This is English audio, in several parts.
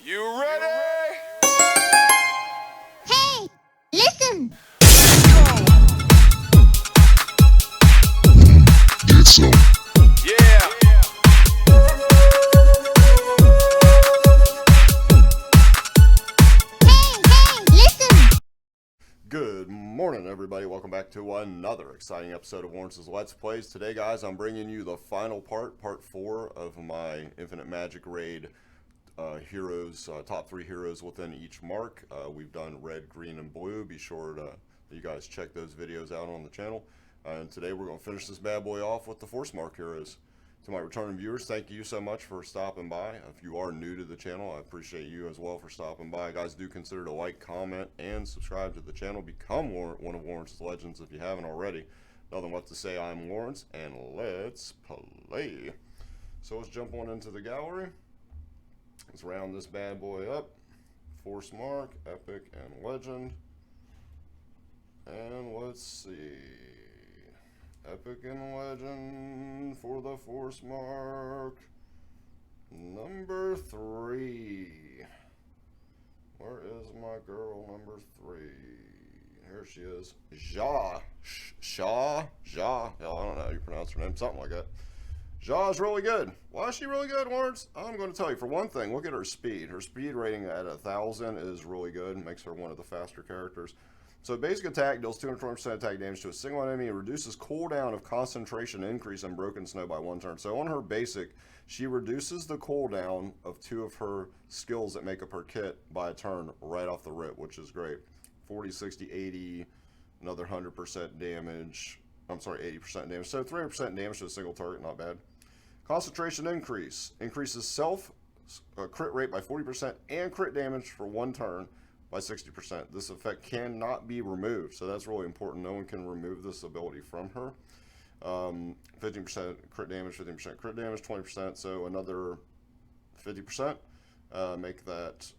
You ready? Hey, listen! Get some. Yeah. Hey, listen! Good morning, everybody. Welcome back to another exciting episode of Lawrence's Let's Plays. Today, guys, I'm bringing you the final part 4 of my Infinite Magicraid heroes, top 3 heroes within each mark. We've done red, green, and blue. Be sure to you guys check those videos out on the channel. And today, we're going to finish this bad boy off with the Force Mark heroes. To my returning viewers, thank you so much for stopping by. If you are new to the channel, I appreciate you as well for stopping by. Guys, do consider to like, comment, and subscribe to the channel. Become one of Lawrence's legends if you haven't already. Nothing left to say. I'm Lawrence, and let's play. So let's jump on into the gallery. Let's round this bad boy up. Force Mark, Epic, and Legend. And let's see. Epic and Legend for the Force Mark. Number 3. Where is my girl number 3? Here she is. Ja. Ja. I don't know how you pronounce her name. Something like that. Ja is really good. Why is she really good, Lawrence? I'm going to tell you. For one thing, look at her speed. Her speed rating at 1,000 is really good. Makes her one of the faster characters. So basic attack deals 220% attack damage to a single enemy and reduces cooldown of concentration increase in Broken Snow by 1 turn. So on her basic, she reduces the cooldown of 2 of her skills that make up her kit by a turn right off the rip, which is great. 40, 60, 80, another 100% damage. I'm sorry, 80% damage. So 300% damage to a single target, not bad. Concentration increase. Increases self crit rate by 40% and crit damage for 1 turn by 60%. This effect cannot be removed, so that's really important. No one can remove this ability from her. 15% crit damage, 15% crit damage, 20%, so another 50%. Make that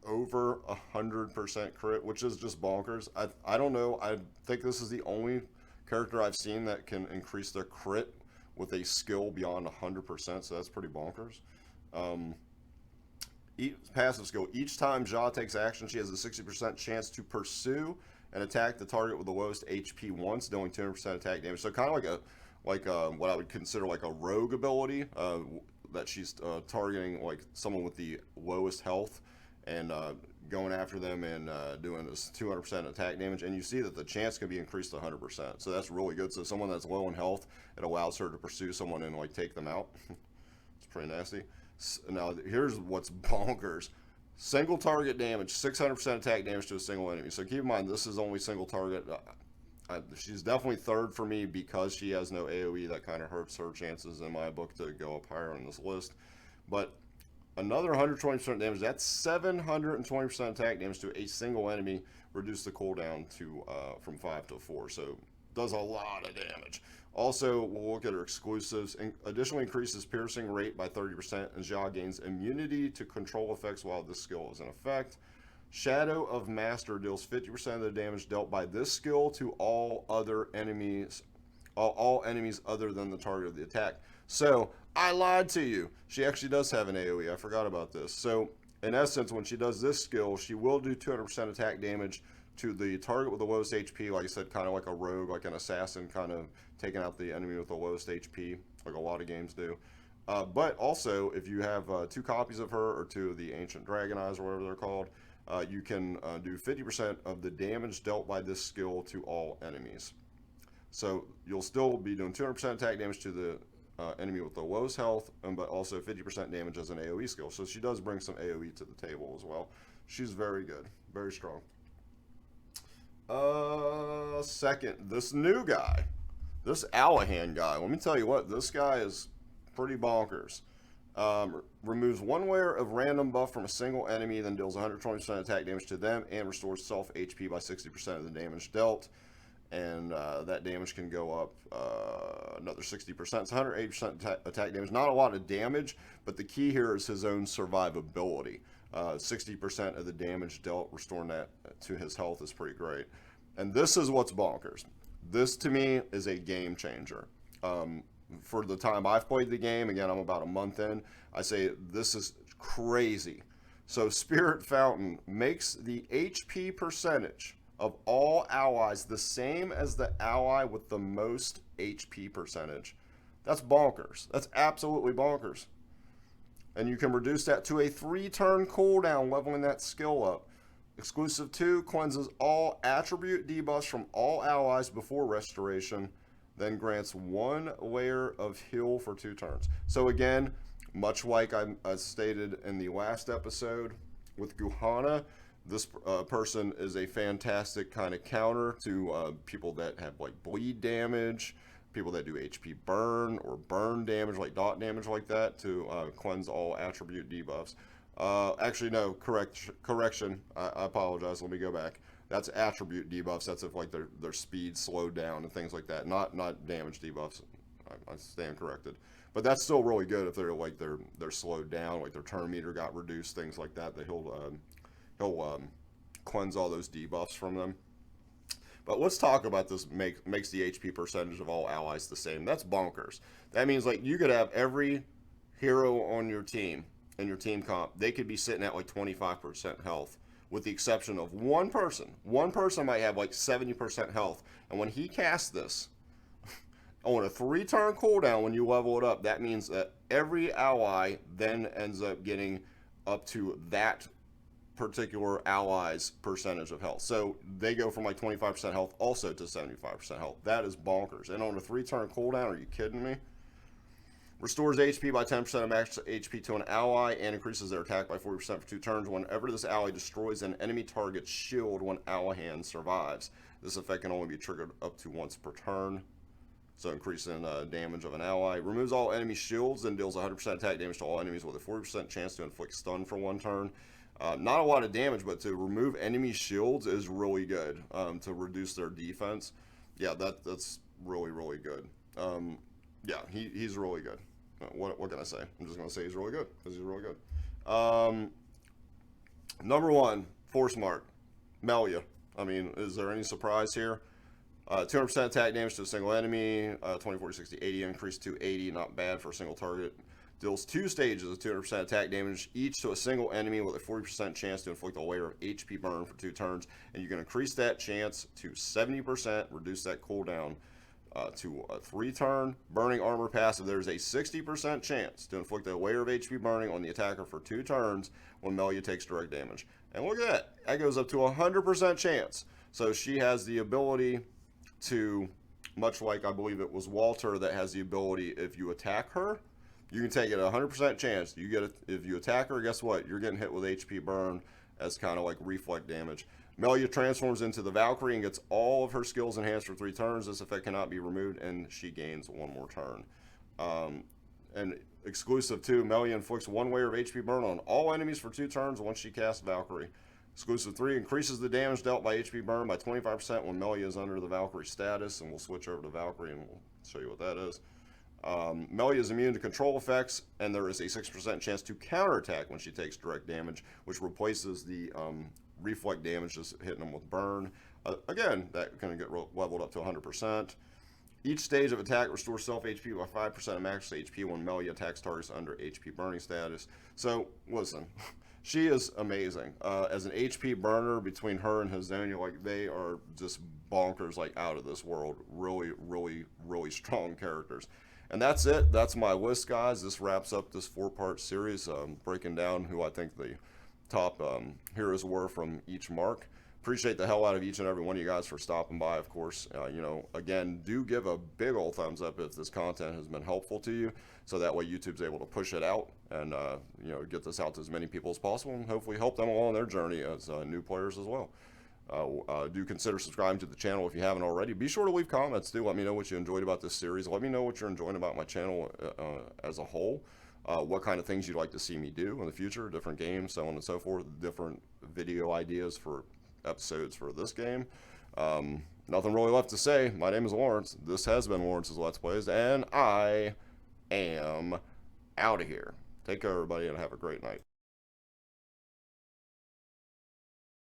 over 100% crit, which is just bonkers. I don't know. I think this is the only character I've seen that can increase their crit with a skill beyond 100%, so that's pretty bonkers. Passive skill. Each time Ja takes action, she has a 60% chance to pursue and attack the target with the lowest HP once, dealing 200% attack damage. So kind of like what I would consider like a rogue ability that she's targeting like someone with the lowest health and going after them and doing this 200% attack damage. And you see that the chance can be increased to 100%. So that's really good. So someone that's low in health, it allows her to pursue someone and like take them out. It's pretty nasty. Now, here's what's bonkers. Single target damage, 600% attack damage to a single enemy. So keep in mind, this is only single target. She's definitely third for me because she has no AoE. That kind of hurts her chances in my book to go up higher on this list. But another 120% damage, that's 720% attack damage to a single enemy. Reduce the cooldown to from 5 to 4. So does a lot of damage. Also, we'll look at her exclusives. Additionally, increases piercing rate by 30%, and Ja gains immunity to control effects while this skill is in effect. Shadow of Master deals 50% of the damage dealt by this skill to all other enemies, all enemies other than the target of the attack. So, I lied to you. She actually does have an AoE. I forgot about this. So, in essence, when she does this skill, she will do 200% attack damage to the target with the lowest HP, like I said, kind of like a rogue, like an assassin, kind of taking out the enemy with the lowest HP, like a lot of games do. But also, if you have 2 copies of her, or 2 of the Ancient Dragon Eyes, or whatever they're called, you can do 50% of the damage dealt by this skill to all enemies. So you'll still be doing 200% attack damage to the enemy with the lowest health, but also 50% damage as an AoE skill. So she does bring some AoE to the table as well. She's very good, very strong. Second, this new guy, this Allahan guy. Let me tell you what, this guy is pretty bonkers. Removes 1 layer of random buff from a single enemy, then deals 120% attack damage to them, and restores self HP by 60% of the damage dealt. And that damage can go up another 60%. It's 180% attack damage. Not a lot of damage, but the key here is his own survivability. 60% of the damage dealt, restoring that to his health is pretty great. And this is what's bonkers. This, to me, is a game changer. For the time I've played the game, again, I'm about a month in, I say this is crazy. So Spirit Fountain makes the HP percentage of all allies the same as the ally with the most HP percentage. That's bonkers. That's absolutely bonkers. And you can reduce that to a 3-turn cooldown, leveling that skill up. Exclusive 2 cleanses all attribute debuffs from all allies before restoration, then grants 1 layer of heal for 2 turns. So again, much like I stated in the last episode with Guhana, this person is a fantastic kind of counter to people that have like bleed damage, people that do HP burn or burn damage, like dot damage like that, to cleanse all attribute debuffs. Actually, no, correction. I apologize. Let me go back. That's attribute debuffs. That's if like their speed slowed down and things like that. Not damage debuffs. I stand corrected. But that's still really good if they're like they're slowed down, like their turn meter got reduced, things like that. That he'll cleanse all those debuffs from them. But let's talk about this. Makes the HP percentage of all allies the same. That's bonkers. That means like you could have every hero on your team in your team comp. They could be sitting at like 25% health, with the exception of one person. One person might have like 70% health, and when he casts this on a 3-turn cooldown, when you level it up, that means that every ally then ends up getting up to that particular ally's percentage of health. So they go from like 25% health also to 75% health. That is bonkers. And on a 3-turn cooldown, are you kidding me? Restores HP by 10% of max HP to an ally and increases their attack by 40% for 2 turns whenever this ally destroys an enemy target's shield when Allahan survives. This effect can only be triggered up to once per turn. So increasing damage of an ally. Removes all enemy shields and deals 100% attack damage to all enemies with a 40% chance to inflict stun for 1 turn. Not a lot of damage, but to remove enemy shields is really good. To reduce their defense. Yeah, that's really, really good. Yeah, he's really good. What can I say? I'm just going to say he's really good, because he's really good. Number 1, Force Mark, Melia. I mean, is there any surprise here? 200% attack damage to a single enemy, 20, 40, 60, 80, increased to 80, not bad for a single target. Deals 2 stages of 200% attack damage, each to a single enemy with a 40% chance to inflict a layer of HP burn for 2 turns, and you can increase that chance to 70%, reduce that cooldown to a 3-turn. Burning armor passive, there's a 60% chance to inflict a layer of HP burning on the attacker for 2 turns when Melia takes direct damage. And look at that, that goes up to a 100% chance. So she has the ability to, much like I believe it was Walter that has the ability, if you attack her, you can take it a 100% chance. You get it if you attack her. Guess what? You're getting hit with HP burn as kind of like reflect damage. Melia transforms into the Valkyrie and gets all of her skills enhanced for 3 turns. This effect cannot be removed, and she gains 1 more turn. And exclusive 2, Melia inflicts 1 layer of HP burn on all enemies for 2 turns once she casts Valkyrie. Exclusive 3 increases the damage dealt by HP burn by 25% when Melia is under the Valkyrie status, and we'll switch over to Valkyrie and we'll show you what that is. Melia is immune to control effects, and there is a 6% chance to counterattack when she takes direct damage, which replaces the reflect damage just hitting them with burn. Again, that can get leveled up to 100%. Each stage of attack restores self HP by 5% of max HP when Melia attacks targets under HP burning status. So, listen, she is amazing. As an HP burner, between her and Hazonia, like, they are just bonkers, like, out of this world. Really, really, really strong characters. And that's it. That's my list, guys. This wraps up this 4-part series, breaking down who I think the top heroes were from each mark. Appreciate the hell out of each and every one of you guys for stopping by, of course. Again, do give a big old thumbs up if this content has been helpful to you, so that way YouTube's able to push it out and get this out to as many people as possible, and hopefully help them along their journey as new players as well. Do consider subscribing to the channel if you haven't already. Be sure to leave comments too. Let me know what you enjoyed about this series. Let me know what you're enjoying about my channel as a whole. What kind of things you'd like to see me do in the future, different games, so on and so forth, different video ideas for episodes for this game. Nothing really left to say. My name is Lawrence. This has been Lawrence's Let's Plays, and I am out of here. Take care, everybody, and have a great night.